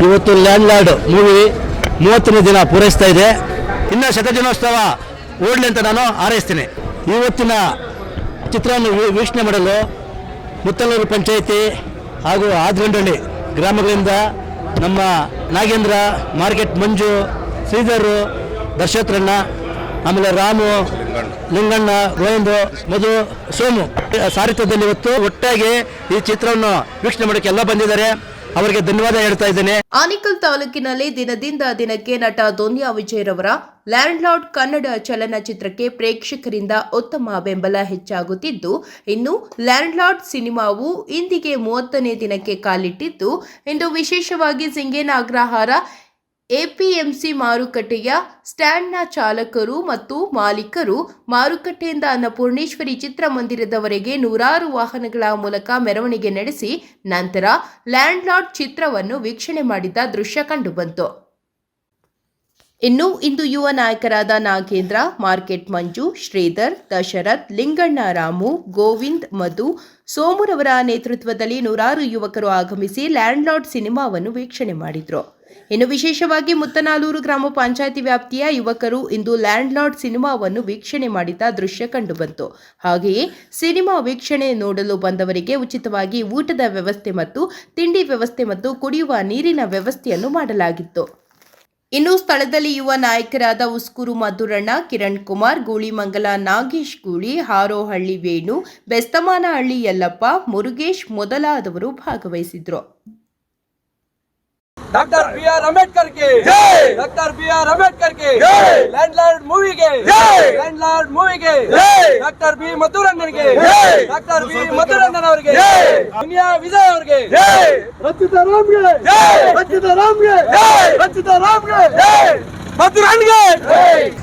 ಇವತ್ತು land lord movie 30ನೇ ದಿನ ಪೂರೈಸ್ತಾ ಇದೆ. ಇನ್ನು ಶತದಿನೋತ್ಸವ ಓಡಲಿ ಅಂತ ನಾನು ಹಾರೈಸ್ತೀನಿ. ಇವತ್ತಿನ ಚಿತ್ರವನ್ನು ವೀಕ್ಷಣೆ ಮಾಡಲು ಮುತ್ತಲೂರು ಪಂಚಾಯಿತಿ ಹಾಗೂ ಆದ್ರಂಡಳ್ಳಿ ಗ್ರಾಮಗಳಿಂದ ನಮ್ಮ ನಾಗೇಂದ್ರ, ಮಾರ್ಕೆಟ್ ಮಂಜು, ಶ್ರೀಧರು, ದರ್ಶತ್ರಣ್ಣ, ಆಮೇಲೆ ರಾಮು, ಲಿಂಗಣ್ಣ, ಗೋವಿಂದು, ಮಧು, ಸೋಮು ಸಾರಥ್ಯದಲ್ಲಿ ಇವತ್ತು ಒಟ್ಟಾಗಿ ಈ ಚಿತ್ರವನ್ನು ವೀಕ್ಷಣೆ ಮಾಡೋಕ್ಕೆ ಎಲ್ಲ ಬಂದಿದ್ದಾರೆ. ಅವರಿಗೆ ಧನ್ಯವಾದ ಹೇಳ್ತಾ ಇದ್ದೇನೆ. ಆನೇಕಲ್ ತಾಲೂಕಿನಲ್ಲಿ ದಿನದಿಂದ ದಿನಕ್ಕೆ ನಟ ಧೋನಿಯಾ ವಿಜಯರವರ ಲ್ಯಾಂಡ್ ಲಾರ್ಡ್ ಕನ್ನಡ ಚಲನಚಿತ್ರಕ್ಕೆ ಪ್ರೇಕ್ಷಕರಿಂದ ಉತ್ತಮ ಬೆಂಬಲ ಹೆಚ್ಚಾಗುತ್ತಿದ್ದು, ಇನ್ನು ಲ್ಯಾಂಡ್ ಲಾರ್ಡ್ ಸಿನಿಮಾವು ಇಂದಿಗೆ 30ನೇ ದಿನಕ್ಕೆ ಕಾಲಿಟ್ಟಿದ್ದು, ಇಂದು ವಿಶೇಷವಾಗಿ ಸಿಂಗೇನ ಅಗ್ರಹಾರ ಎಪಿಎಂಸಿ ಮಾರುಕಟ್ಟೆಯ ಸ್ಟ್ಯಾಂಡ್ನ ಚಾಲಕರು ಮತ್ತು ಮಾಲೀಕರು, ಮಾರುಕಟ್ಟೆಯಿಂದ ಅನ್ನಪೂರ್ಣೇಶ್ವರಿ ಚಿತ್ರಮಂದಿರದವರೆಗೆ ನೂರಾರು ವಾಹನಗಳ ಮೂಲಕ ಮೆರವಣಿಗೆ ನಡೆಸಿ ನಂತರ ಲ್ಯಾಂಡ್ ಲಾರ್ಡ್ ಚಿತ್ರವನ್ನು ವೀಕ್ಷಣೆ ಮಾಡಿದ ದೃಶ್ಯ ಕಂಡುಬಂತು. ಇನ್ನು ಇಂದು ಯುವ ನಾಯಕರಾದ ನಾಗೇಂದ್ರ, ಮಾರ್ಕೆಟ್ ಮಂಜು, ಶ್ರೀಧರ್, ದಶರಥ್, ಲಿಂಗಣ್ಣ, ರಾಮು, ಗೋವಿಂದ್, ಮಧು, ಸೋಮುರವರ ನೇತೃತ್ವದಲ್ಲಿ ನೂರಾರು ಯುವಕರು ಆಗಮಿಸಿ ಲ್ಯಾಂಡ್ ಲಾರ್ಡ್ ಸಿನಿಮಾವನ್ನು ವೀಕ್ಷಣೆ ಮಾಡಿದರು. ಇನ್ನು ವಿಶೇಷವಾಗಿ ಮುತ್ತನಾಲೂರು ಗ್ರಾಮ ಪಂಚಾಯಿತಿ ವ್ಯಾಪ್ತಿಯ ಯುವಕರು ಇಂದು ಲ್ಯಾಂಡ್ ಲಾರ್ಡ್ ಸಿನಿಮಾವನ್ನು ವೀಕ್ಷಣೆ ಮಾಡಿದ ದೃಶ್ಯ ಕಂಡುಬಂತು. ಹಾಗೆಯೇ ಸಿನಿಮಾ ವೀಕ್ಷಣೆ ನೋಡಲು ಬಂದವರಿಗೆ ಉಚಿತವಾಗಿ ಊಟದ ವ್ಯವಸ್ಥೆ ಮತ್ತು ತಿಂಡಿ ವ್ಯವಸ್ಥೆ ಮತ್ತು ಕುಡಿಯುವ ನೀರಿನ ವ್ಯವಸ್ಥೆಯನ್ನು ಮಾಡಲಾಗಿತ್ತು. ಇನ್ನು ಸ್ಥಳದಲ್ಲಿ ಯುವ ನಾಯಕರಾದ ಉಸ್ಕೂರು ಮಧುರಣ್ಣ, ಕಿರಣ್ ಕುಮಾರ್, ಗೂಳಿಮಂಗಲ ನಾಗೇಶ್ ಗೂಳಿ, ಹಾರೋಹಳ್ಳಿ ವೇಣು, ಬೆಸ್ತಮಾನಹಳ್ಳಿ ಯಲ್ಲಪ್ಪ, ಮುರುಗೇಶ್ ಮೊದಲಾದವರು ಭಾಗವಹಿಸಿದ್ರು. डॉक्टर बी आर अम्बेडकर के जय, डॉक्टर बी आर अम्बेडकर के जय, लैंडलॉर्ड मूवी के जय, लैंडलॉर्ड मूवी के जय, डॉक्टर बी मधुरंजन के जय, डॉक्टर बी मधुरंजन ಅವರಿಗೆ जय, दुनिया विजय ಅವರಿಗೆ जय, रचिताराम के जय, रचिताराम के जय, रचिताराम के जय, मधुरंजन के जय.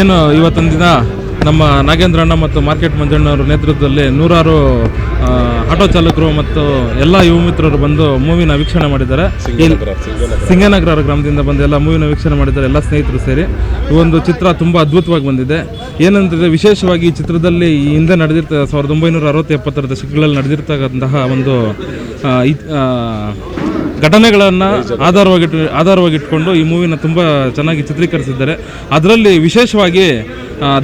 ಏನು ಇವತ್ತಿನ ದಿನ ನಮ್ಮ ನಾಗೇಂದ್ರಣ್ಣ ಮತ್ತು ಮಾರ್ಕೆಟ್ ಮಂಜಣ್ಣವರ ನೇತೃತ್ವದಲ್ಲಿ ನೂರಾರು ಆಟೋ ಚಾಲಕರು ಮತ್ತು ಎಲ್ಲ ಯುವ ಮಿತ್ರರು ಬಂದು ಮೂವಿನ ವೀಕ್ಷಣೆ ಮಾಡಿದ್ದಾರೆ. ಸಿಂಗನಗರ ಗ್ರಾಮದಿಂದ ಬಂದು ಎಲ್ಲ ಮೂವಿನ ವೀಕ್ಷಣೆ ಮಾಡಿದ್ದಾರೆ, ಎಲ್ಲ ಸ್ನೇಹಿತರು ಸೇರಿ. ಈ ಒಂದು ಚಿತ್ರ ತುಂಬ ಅದ್ಭುತವಾಗಿ ಬಂದಿದೆ. ಏನಂತಂದರೆ ವಿಶೇಷವಾಗಿ ಈ ಚಿತ್ರದಲ್ಲಿ ಈ ಹಿಂದೆ ನಡೆದಿರ್ತ 1960-70 ದಶಕಗಳಲ್ಲಿ ನಡೆದಿರ್ತಕ್ಕಂತಹ ಒಂದು ಘಟನೆಗಳನ್ನು ಆಧಾರವಾಗಿಟ್ಕೊಂಡು ಈ ಮೂವಿನ ತುಂಬ ಚೆನ್ನಾಗಿ ಚಿತ್ರೀಕರಿಸಿದ್ದಾರೆ. ಅದರಲ್ಲಿ ವಿಶೇಷವಾಗಿ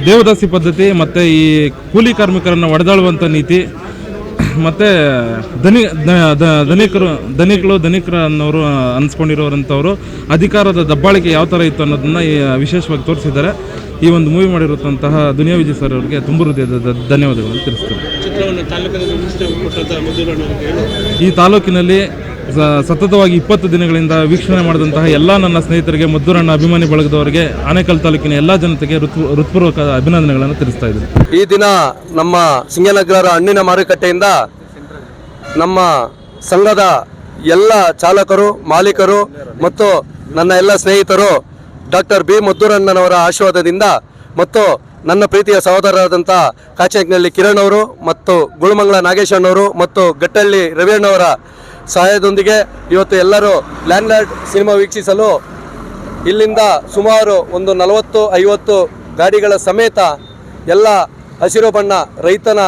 ದೇವದಾಸಿ ಪದ್ಧತಿ ಮತ್ತು ಈ ಕೂಲಿ ಕಾರ್ಮಿಕರನ್ನು ಹೊಡೆದಾಳುವಂಥ ನೀತಿ ಮತ್ತು ಧನಿಕರನ್ನವರು ಅನ್ಸ್ಕೊಂಡಿರೋರಂಥವರು ಅಧಿಕಾರದ ದಬ್ಬಾಳಿಕೆ ಯಾವ ಥರ ಇತ್ತು ಅನ್ನೋದನ್ನು ವಿಶೇಷವಾಗಿ ತೋರಿಸಿದ್ದಾರೆ. ಈ ಒಂದು ಮೂವಿ ಮಾಡಿರುವಂತಹ ದುನಿಯಾ ವಿಜಯ್ ಸರ್ ಅವರಿಗೆ ತುಂಬ ಹೃದಯದ ಧನ್ಯವಾದಗಳನ್ನು ತಿಳಿಸ್ತಾರೆ. ಈ ತಾಲೂಕಿನಲ್ಲಿ ಸತತವಾಗಿ 20 ದಿನಗಳಿಂದ ವೀಕ್ಷಣೆ ಮಾಡಿದಂತಹ ಎಲ್ಲ ನನ್ನ ಸ್ನೇಹಿತರಿಗೆ, ಮದ್ದೂರಣ್ಣ ಅಭಿಮಾನಿ ಬಳಗದವರಿಗೆ, ಆನೇಕಲ್ ತಾಲೂಕಿನ ಎಲ್ಲ ಜನತೆಗೆ ಹೃತ್ಪೂರ್ವಕ ಅಭಿನಂದನೆಗಳನ್ನು ತಿಳಿಸ್ತಾ ಇದ್ದೀನಿ. ಈ ದಿನ ನಮ್ಮ ಸಿಂಗನಗರ ಹಣ್ಣಿನ ಮಾರುಕಟ್ಟೆಯಿಂದ ನಮ್ಮ ಸಂಘದ ಎಲ್ಲ ಚಾಲಕರು, ಮಾಲೀಕರು ಮತ್ತು ನನ್ನ ಎಲ್ಲ ಸ್ನೇಹಿತರು ಡಾಕ್ಟರ್ ಬಿ ಮದ್ದೂರಣ್ಣನವರ ಆಶೀರ್ವಾದದಿಂದ ಮತ್ತು ನನ್ನ ಪ್ರೀತಿಯ ಸಹೋದರರಾದಂಥ ಕಾಚೆಕ್ನಲ್ಲಿ ಕಿರಣ್ ಅವರು ಮತ್ತು ಗುಳಮಂಗಲ ನಾಗೇಶ್ ಅಣ್ಣವರು ಮತ್ತು ಗಟ್ಟಳ್ಳಿ ರವಿಯಣ್ಣವರ ಸಹಾಯದೊಂದಿಗೆ ಇವತ್ತು ಎಲ್ಲರೂ ಲ್ಯಾಂಡ್ಲಾರ್ಡ್ ಸಿನಿಮಾ ವೀಕ್ಷಿಸಲು ಇಲ್ಲಿಂದ ಸುಮಾರು ಒಂದು 40-50 ಗಾಡಿಗಳ ಸಮೇತ ಎಲ್ಲ ಹಸಿರು ಬಣ್ಣ, ರೈತನ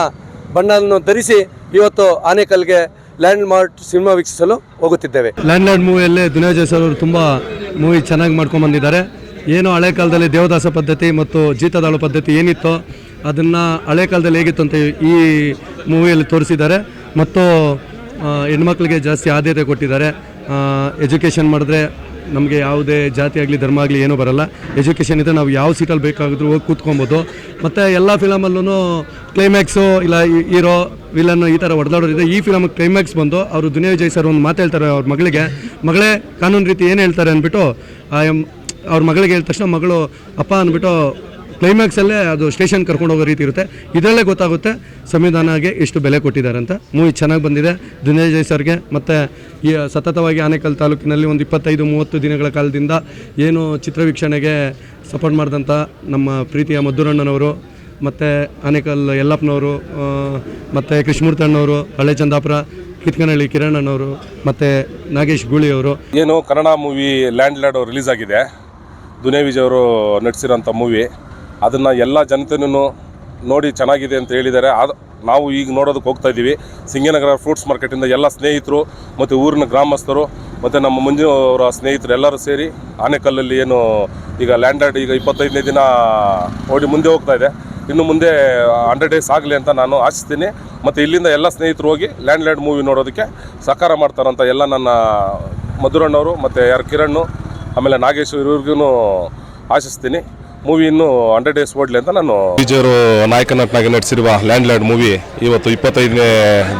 ಬಣ್ಣವನ್ನು ಧರಿಸಿ ಇವತ್ತು ಆನೇಕಲ್ಗೆ ಲ್ಯಾಂಡ್ ಮಾರ್ಟ್ ಸಿನಿಮಾ ವೀಕ್ಷಿಸಲು ಹೋಗುತ್ತಿದ್ದೇವೆ. ಲ್ಯಾಂಡ್ಲಾರ್ಡ್ ಮೂವಿಯಲ್ಲೇ ದುನಿಯಾ ವಿಜಯ್ ಸರ್ ಅವರು ತುಂಬ ಮೂವಿ ಚೆನ್ನಾಗಿ ಮಾಡ್ಕೊಂಡು ಬಂದಿದ್ದಾರೆ. ಏನು ಹಳೆ ಕಾಲದಲ್ಲಿ ದೇವದಾಸ ಪದ್ಧತಿ ಮತ್ತು ಜೀತದಾಳು ಪದ್ಧತಿ ಏನಿತ್ತೋ ಅದನ್ನು ಹಳೆ ಕಾಲದಲ್ಲಿ ಹೇಗಿತ್ತು ಅಂತ ಈ ಮೂವಿಯಲ್ಲಿ ತೋರಿಸಿದ್ದಾರೆ. ಮತ್ತು ಹೆಣ್ಮಕ್ಳಿಗೆ ಜಾಸ್ತಿ ಆದ್ಯತೆ ಕೊಟ್ಟಿದ್ದಾರೆ. ಎಜುಕೇಷನ್ ಮಾಡಿದ್ರೆ ನಮಗೆ ಯಾವುದೇ ಜಾತಿ ಆಗಲಿ ಧರ್ಮ ಆಗಲಿ ಏನೂ ಬರಲ್ಲ. ಎಜುಕೇಷನ್ ಇದ್ದರೆ ನಾವು ಯಾವ ಸೀಟಲ್ಲಿ ಬೇಕಾದರೂ ಹೋಗಿ ಕೂತ್ಕೊಬೋದು. ಮತ್ತು ಎಲ್ಲ ಫಿಲಮಲ್ಲೂ ಕ್ಲೈಮ್ಯಾಕ್ಸು ಇಲ್ಲ ಹೀರೋ ವಿಲನ್ನು ಈ ಥರ ಹೊಡೆದಾಡೋರಿದೆ. ಈ ಫಿಲಮ್ ಕ್ಲೈಮ್ಯಾಕ್ಸ್ ಬಂದು ಅವರು ದುನಿಯಾ ವಿಜಯ್ ಸರ್ ಒಂದು ಮಾತು ಹೇಳ್ತಾರೆ ಅವ್ರ ಮಗಳಿಗೆ, ಮಗಳೇ ಕಾನೂನು ರೀತಿ ಏನು ಹೇಳ್ತಾರೆ ಅಂದ್ಬಿಟ್ಟು ಅವ್ರ ಮಗಳಿಗೆ ಹೇಳಿದ ತಕ್ಷಣ ಮಗಳು ಅಪ್ಪ ಅಂದ್ಬಿಟ್ಟು ಕ್ಲೈಮ್ಯಾಕ್ಸಲ್ಲೇ ಅದು ಸ್ಟೇಷನ್ ಕರ್ಕೊಂಡು ಹೋಗೋ ರೀತಿ ಇರುತ್ತೆ. ಇದರಲ್ಲೇ ಗೊತ್ತಾಗುತ್ತೆ ಸಂವಿಧಾನಗೆ ಎಷ್ಟು ಬೆಲೆ ಕೊಟ್ಟಿದ್ದಾರೆ ಅಂತ. ಮೂವಿ ಚೆನ್ನಾಗಿ ಬಂದಿದೆ ದುನಿಯಾ ವಿಜಯ್ ಸರ್ಗೆ. ಮತ್ತು ಈ ಸತತವಾಗಿ ಆನೇಕಲ್ ತಾಲೂಕಿನಲ್ಲಿ ಒಂದು 25-30 ದಿನಗಳ ಕಾಲದಿಂದ ಏನು ಚಿತ್ರ ವೀಕ್ಷಣೆಗೆ ಸಪೋರ್ಟ್ ಮಾಡಿದಂಥ ನಮ್ಮ ಪ್ರೀತಿಯ ಮದ್ದೂರಣ್ಣನವರು ಮತ್ತು ಆನೇಕಲ್ ಯಲ್ಲಪ್ಪನವರು ಮತ್ತು ಕೃಷ್ಣಮೂರ್ತಣ್ಣವರು, ಹಳೆ ಚಂದಾಪುರ, ಕಿತ್ಕನಹಳ್ಳಿ ಕಿರಣ್ ಅಣ್ಣವರು ಮತ್ತು ನಾಗೇಶ್ ಗೂಳಿಯವರು. ಏನು ಕನ್ನಡ ಮೂವಿ ಲ್ಯಾಂಡ್ಲಾರ್ಡ್ ರಿಲೀಸ್ ಆಗಿದೆ, ದುನಿಯಾ ವಿಜಯ್ ಅವರು ನಟಿಸಿರೋಂಥ ಮೂವಿ. ಅದನ್ನು ಎಲ್ಲ ಜನತೆಯೂ ನೋಡಿ ಚೆನ್ನಾಗಿದೆ ಅಂತ ಹೇಳಿದ್ದಾರೆ. ನಾವು ಈಗ ನೋಡೋದಕ್ಕೆ ಹೋಗ್ತಾ ಇದ್ದೀವಿ. ಸಿಂಗನಗರ ಫ್ರೂಟ್ಸ್ ಮಾರ್ಕೆಟಿಂದ ಎಲ್ಲ ಸ್ನೇಹಿತರು ಮತ್ತು ಊರಿನ ಗ್ರಾಮಸ್ಥರು ಮತ್ತು ನಮ್ಮ ಮಂಜು ಅವರ ಸ್ನೇಹಿತರು ಎಲ್ಲರೂ ಸೇರಿ ಆನೇಕಲ್ಲಲ್ಲಿ ಏನು ಈಗ ಲ್ಯಾಂಡ್ಲಾರ್ಡ್ ಈಗ 25ನೇ ದಿನ ಓಡಿ ಮುಂದೆ ಹೋಗ್ತಾ ಇದೆ. ಇನ್ನು ಮುಂದೆ 100 ಡೇಸ್ ಆಗಲಿ ಅಂತ ನಾನು ಆಶಿಸ್ತೀನಿ. ಮತ್ತು ಇಲ್ಲಿಂದ ಎಲ್ಲ ಸ್ನೇಹಿತರು ಹೋಗಿ ಲ್ಯಾಂಡ್ಲಾರ್ಡ್ ಮೂವಿ ನೋಡೋದಕ್ಕೆ ಸಹಕಾರ ಮಾಡ್ತಾರಂತ ಎಲ್ಲ ನನ್ನ ಮಧುರಣ್ಣವರು ಮತ್ತು ಕಿರಣ್ ಆಮೇಲೆ ನಾಗೇಶ್ ಇವ್ರಿಗೂ ಆಶಿಸ್ತೀನಿ. ಮೂವಿ ಇನ್ನೂ 100 ಡೇಸ್ ಓಡಲಿ ಅಂತ ನಾನು. ವಿಜಯರು ನಾಯಕ ನಟನಾಗಿ ನಟಿಸಿರುವ ಲ್ಯಾಂಡ್ಲಾರ್ಡ್ ಮೂವಿ ಇವತ್ತು 25ನೇ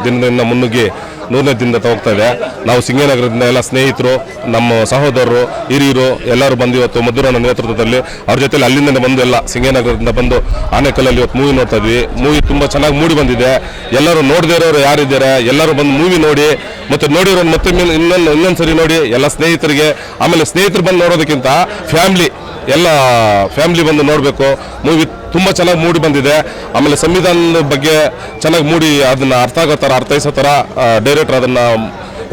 ದಿನದಿಂದ ಮುನ್ನುಗ್ಗಿ 100ನೇ ದಿನದ ಹೋಗ್ತಾ ಇದೆ. ನಾವು ಸಿಂಗನಗರದಿಂದ ಎಲ್ಲ ಸ್ನೇಹಿತರು, ನಮ್ಮ ಸಹೋದರರು, ಹಿರಿಯರು ಎಲ್ಲರೂ ಬಂದು ಇವತ್ತು ಮಧುರನ ನೇತೃತ್ವದಲ್ಲಿ ಅವ್ರ ಜೊತೆಲಿ ಅಲ್ಲಿಂದ ಬಂದು ಎಲ್ಲ ಸಿಂಗನಗರದಿಂದ ಬಂದು ಆನೇಕಲ್ಲಲ್ಲಿ ಇವತ್ತು ಮೂವಿ ನೋಡ್ತಾ ಇದ್ವಿ. ಮೂವಿ ತುಂಬ ಚೆನ್ನಾಗಿ ಮೂಡಿ ಬಂದಿದೆ. ಎಲ್ಲರೂ ನೋಡದೇ ಇರೋರು ಯಾರಿದ್ದಾರೆ ಎಲ್ಲರೂ ಬಂದು ಮೂವಿ ನೋಡಿ ಮತ್ತು ನೋಡಿರೋರು ಮತ್ತೆ ಇನ್ನೊಂದು ಸರಿ ನೋಡಿ ಎಲ್ಲ ಸ್ನೇಹಿತರಿಗೆ. ಆಮೇಲೆ ಸ್ನೇಹಿತರು ಬಂದು ನೋಡೋದಕ್ಕಿಂತ ಎಲ್ಲ ಫ್ಯಾಮಿಲಿ ಬಂದು ನೋಡಬೇಕು. ಮೂವಿ ತುಂಬ ಚೆನ್ನಾಗಿ ಮೂಡಿ ಬಂದಿದೆ. ಆಮೇಲೆ ಸಂವಿಧಾನದ ಬಗ್ಗೆ ಚೆನ್ನಾಗಿ ಮೂಡಿ ಅದನ್ನು ಅರ್ಥೈಸೋ ಥರ ಡೈರೆಕ್ಟರ್ ಅದನ್ನು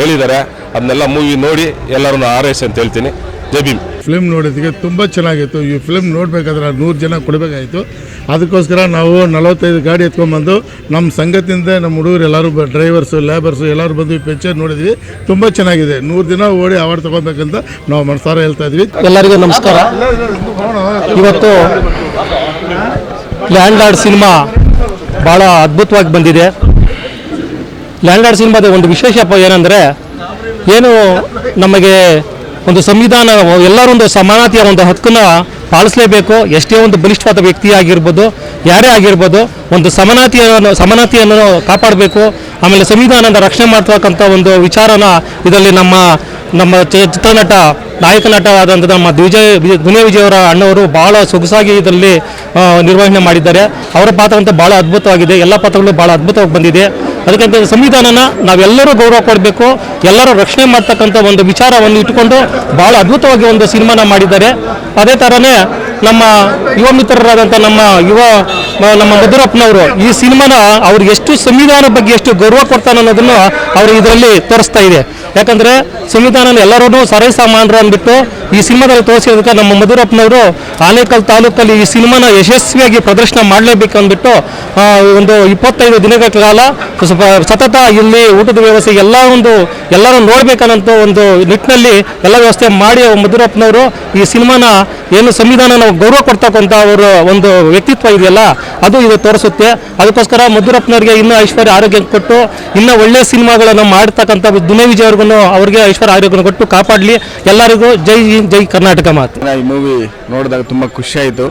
ಹೇಳಿದ್ದಾರೆ. ಅದನ್ನೆಲ್ಲ ಮೂವಿ ನೋಡಿ ಎಲ್ಲರನ್ನ ಆರೈಸಿ ಅಂತ ಹೇಳ್ತೀನಿ. ಜೈ ಭೀಮ್. ಫಿಲ್ಮ್ ನೋಡೋದಕ್ಕೆ ತುಂಬ ಚೆನ್ನಾಗಿತ್ತು. ಈ ಫಿಲ್ಮ್ ನೋಡಬೇಕಾದ್ರೆ 100 ಜನ ಕೊಡಬೇಕಾಯಿತು. ಅದಕ್ಕೋಸ್ಕರ ನಾವು 45 ಗಾಡಿ ಎತ್ಕೊಂಡ್ಬಂದು ನಮ್ಮ ಸಂಘದಿಂದ ನಮ್ಮ ಹುಡುಗರು ಎಲ್ಲರೂ ಡ್ರೈವರ್ಸು, ಲೇಬರ್ಸು ಎಲ್ಲರೂ ಬಂದು ಈ ಪಿಕ್ಚರ್ ನೋಡಿದ್ವಿ. ತುಂಬ ಚೆನ್ನಾಗಿದೆ. 100 ದಿನ ಓಡಿ ಅವಾರ್ಡ್ ತೊಗೋಬೇಕಂತ ನಾವು ಮನಸಾರ ಹೇಳ್ತಾ ಇದ್ವಿ. ಎಲ್ಲರಿಗೂ ನಮಸ್ಕಾರ. ಇವತ್ತು ಲ್ಯಾಂಡ್ಲಾರ್ಡ್ ಸಿನಿಮಾ ಭಾಳ ಅದ್ಭುತವಾಗಿ ಬಂದಿದೆ. ಲ್ಯಾಂಡ್ಲಾರ್ಡ್ ಸಿನಿಮಾದ ಒಂದು ವಿಶೇಷ ಏನಂದರೆ ಏನು ನಮಗೆ ಒಂದು ಸಂವಿಧಾನ ಎಲ್ಲರೂ ಒಂದು ಸಮಾನತೆಯ ಒಂದು ಹಕ್ಕನ್ನು ಪಾಲಿಸಲೇಬೇಕು. ಎಷ್ಟೇ ಒಂದು ಬಲಿಷ್ಠವಾದ ವ್ಯಕ್ತಿ ಆಗಿರ್ಬೋದು, ಯಾರೇ ಆಗಿರ್ಬೋದು, ಒಂದು ಸಮಾನತೆಯನ್ನು ಕಾಪಾಡಬೇಕು. ಆಮೇಲೆ ಸಂವಿಧಾನದ ರಕ್ಷಣೆ ಮಾಡ್ತಕ್ಕಂಥ ಒಂದು ವಿಚಾರನ ಇದರಲ್ಲಿ ನಮ್ಮ ಚಿತ್ರನಟ ನಾಯಕ ನಟವಾದಂಥ ನಮ್ಮ ದುನಿಯಾ ವಿಜಯ್ ಅವರ ಅಣ್ಣವರು ಭಾಳ ಸೊಗಸಾಗಿ ಇದರಲ್ಲಿ ನಿರ್ವಹಣೆ ಮಾಡಿದ್ದಾರೆ. ಅವರ ಪಾತ್ರ ಅಂತ ಭಾಳ ಅದ್ಭುತವಾಗಿದೆ. ಎಲ್ಲ ಪಾತ್ರಗಳು ಭಾಳ ಅದ್ಭುತವಾಗಿ ಬಂದಿದೆ. ಅದಕ್ಕಂತ ಸಂವಿಧಾನನ ನಾವೆಲ್ಲರೂ ಗೌರವ ಕೊಡಬೇಕು. ಎಲ್ಲರೂ ರಕ್ಷಣೆ ಮಾಡ್ತಕ್ಕಂಥ ಒಂದು ವಿಚಾರವನ್ನು ಇಟ್ಟುಕೊಂಡು ಭಾಳ ಅದ್ಭುತವಾಗಿ ಒಂದು ಸಿನಿಮಾನ ಮಾಡಿದ್ದಾರೆ. ಅದೇ ಥರನೇ ನಮ್ಮ ಯುವ ಮಿತ್ರರಾದಂಥ ನಮ್ಮ ಮಧುರಪ್ಪನವರು ಈ ಸಿನಿಮಾನ ಅವ್ರಿಗೆ ಎಷ್ಟು ಸಂವಿಧಾನ ಬಗ್ಗೆ ಎಷ್ಟು ಗೌರವ ಕೊಡ್ತಾನೆ ಅನ್ನೋದನ್ನು ಅವರು ಇದರಲ್ಲಿ ತೋರಿಸ್ತಾ ಇದೆ. ಯಾಕಂದರೆ ಸಂವಿಧಾನ ಎಲ್ಲರೂ ಸರೈ ಸಾಮಾನ್ಯರು ಅಂದ್ಬಿಟ್ಟು ಈ ಸಿನಿಮಾದಲ್ಲಿ ತೋರಿಸಿದ್ದಕ್ಕೆ ನಮ್ಮ ಮಧುರಪ್ಪನವರು ಆನೇಕಲ್ ತಾಲೂಕಲ್ಲಿ ಈ ಸಿನಿಮಾನ ಯಶಸ್ವಿಯಾಗಿ ಪ್ರದರ್ಶನ ಮಾಡಲೇಬೇಕು ಅಂದ್ಬಿಟ್ಟು ಒಂದು 25 ದಿನಗಳ ಕಾಲ ಸತತ ಇಲ್ಲಿ ಊಟದ ವ್ಯವಸ್ಥೆ ಎಲ್ಲರೂ ನೋಡ್ಬೇಕನ್ನೋ ಒಂದು ನಿಟ್ಟಿನಲ್ಲಿ ಎಲ್ಲ ವ್ಯವಸ್ಥೆ ಮಾಡಿ ಮಧುರಪ್ಪನವರು ಈ ಸಿನಿಮಾನ ಏನು ಸಂವಿಧಾನ ನಾವು ಗೌರವ ಕೊಡ್ತಕ್ಕಂಥ ಅವರ ಒಂದು ವ್ಯಕ್ತಿತ್ವ ಇದೆಯಲ್ಲ ಅದು ಇದು ತೋರಿಸುತ್ತೆ. ಅದಕ್ಕೋಸ್ಕರ ಮಧುರಪ್ಪನವರಿಗೆ ಇನ್ನೂ ಐಶ್ವರ್ಯ ಆರೋಗ್ಯ ಕೊಟ್ಟು ಇನ್ನೂ ಒಳ್ಳೆಯ ಸಿನಿಮಾಗಳನ್ನು ಮಾಡ್ತಕ್ಕಂಥ ದುನಿಯಾ ವಿಜಯ್ ಅವ್ರಿಗೆ ಐಶ್ವರ್ಯ ಆರೋಗ್ಯ ಕೊಟ್ಟು ಕಾಪಾಡಲಿ. ಎಲ್ಲರಿಗೂ ಜೈ ಕರ್ನಾಟಕ ಮಾತು. ಈ ಮೂವಿ ನೋಡಿದಾಗ ತುಂಬ ಖುಷಿಯಾಯಿತು.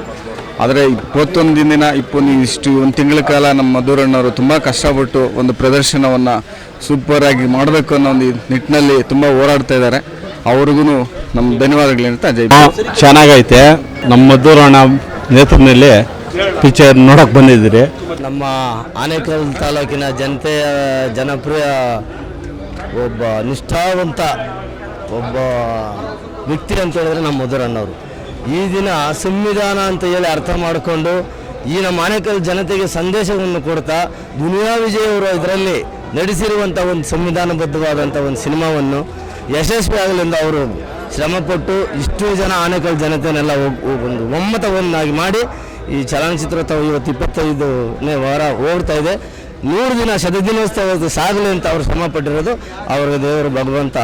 ಆದರೆ 21 ದಿನ ಒಂದು ತಿಂಗಳ ಕಾಲ ನಮ್ಮ ಮಧುರಣ್ಣವರು ತುಂಬ ಕಷ್ಟಪಟ್ಟು ಒಂದು ಪ್ರದರ್ಶನವನ್ನು ಸೂಪರಾಗಿ ಮಾಡಬೇಕು ಅನ್ನೋ ಒಂದು ನಿಟ್ಟಿನಲ್ಲಿ ತುಂಬ ಹೋರಾಡ್ತಾ ಇದ್ದಾರೆ. ಅವ್ರಿಗೂ ನಮ್ಮ ಧನ್ಯವಾದಗಳೇಂತ ಜೈ. ಚೆನ್ನಾಗೈತೆ. ನಮ್ಮ ಮಧುರಣ್ಣ ನೇತೃತ್ವದಲ್ಲಿ ಪಿಕ್ಚರ್ ನೋಡೋಕೆ ಬಂದಿದ್ದೀರಿ. ನಮ್ಮ ಆನೇಕಲ್ ತಾಲೂಕಿನ ಜನತೆಯ ಜನಪ್ರಿಯ ಒಬ್ಬ ನಿಷ್ಠಾವಂತ ಒಬ್ಬ ವ್ಯಕ್ತಿ ಅಂತ ಹೇಳಿದ್ರೆ ನಮ್ಮ ಮಧುರಣ್ಣವರು. ಈ ದಿನ ಸಂವಿಧಾನ ಅಂತ ಹೇಳಿ ಅರ್ಥ ಮಾಡಿಕೊಂಡು ಈ ನಮ್ಮ ಆನೇಕಲ್ ಜನತೆಗೆ ಸಂದೇಶವನ್ನು ಕೊಡ್ತಾ ದುನಿಯಾ ವಿಜಯ್ ಅವರು ಇದರಲ್ಲಿ ನಡೆಸಿರುವಂಥ ಒಂದು ಸಂವಿಧಾನಬದ್ಧವಾದಂಥ ಒಂದು ಸಿನಿಮಾವನ್ನು ಯಶಸ್ವಿ ಆಗಲೆಂದು ಅವರು ಶ್ರಮಪಟ್ಟು ಇಷ್ಟು ಜನ ಆನೇಕಲ್ ಜನತೆಯನ್ನೆಲ್ಲ ಒಂದು ಒಮ್ಮತವನ್ನಾಗಿ ಮಾಡಿ ಈ ಚಲನಚಿತ್ರೋತ್ಸವ ಇವತ್ತು 25ನೇ ವಾರ ಹೋಗ್ತಾ ಇದೆ. 100 ದಿನ ಶತದಿನೋತ್ಸವ ಸಾಗಲಿ ಅಂತ ಅವರು ಶ್ರಮ ಪಟ್ಟಿರೋದು ಅವ್ರಿಗೆ ದೇವರು ಭಗವಂತ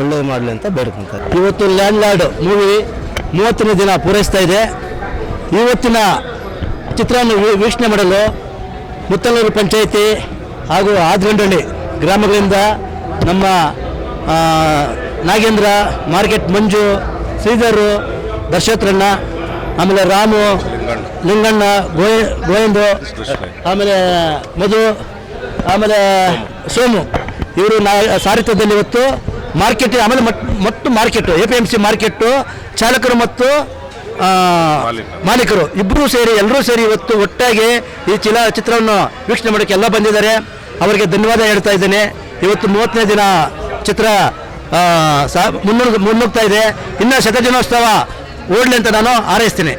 ಒಳ್ಳೆಯ ಮಾಡಲಿ ಅಂತ ಬೇಡ್ಕೊತಾರೆ. ಇವತ್ತು ಲ್ಯಾಂಡ್ ಲಾರ್ಡ್ ಮೂವಿ 30ನೇ ದಿನ ಪೂರೈಸ್ತಾ ಇದೆ. ಇವತ್ತಿನ ಚಿತ್ರವನ್ನು ವೀಕ್ಷಣೆ ಮಾಡಲು ಮುತ್ತಲೂರು ಪಂಚಾಯಿತಿ ಹಾಗೂ ಆದ್ರಂಡಳ್ಳಿ ಗ್ರಾಮಗಳಿಂದ ನಮ್ಮ ನಾಗೇಂದ್ರ, ಮಾರ್ಕೆಟ್ ಮಂಜು, ಶ್ರೀಧರು, ದರ್ಶತ್ರಣ್ಣ, ಆಮೇಲೆ ರಾಮು, ಲಿಂಗಣ್ಣ, ಗೋವಿಂದು, ಆಮೇಲೆ ಮಧು, ಆಮೇಲೆ ಸೋಮು ಇವರು ಸಾರಥ್ಯದಲ್ಲಿ ಇವತ್ತು ಮಾರ್ಕೆಟ್, ಆಮೇಲೆ ಮತ್ತು ಮಾರ್ಕೆಟು APMC ಮಾರ್ಕೆಟು ಚಾಲಕರು ಮತ್ತು ಮಾಲೀಕರು ಎಲ್ಲರೂ ಸೇರಿ ಇವತ್ತು ಒಟ್ಟಾಗಿ ಈ ಚಿತ್ರವನ್ನು ವೀಕ್ಷಣೆ ಮಾಡೋಕ್ಕೆ ಎಲ್ಲ ಬಂದಿದ್ದಾರೆ. ಅವರಿಗೆ ಧನ್ಯವಾದ ಹೇಳ್ತಾ ಇದ್ದೇನೆ. ಇವತ್ತು 30ನೇ ದಿನ ಚಿತ್ರ ಮುನ್ನುಗ್ತಾ ಇದೆ. ಇನ್ನು ಶತದಿನೋತ್ಸವ ಓಡಲಿ ಅಂತ ನಾನು ಹಾರೈಸ್ತೀನಿ.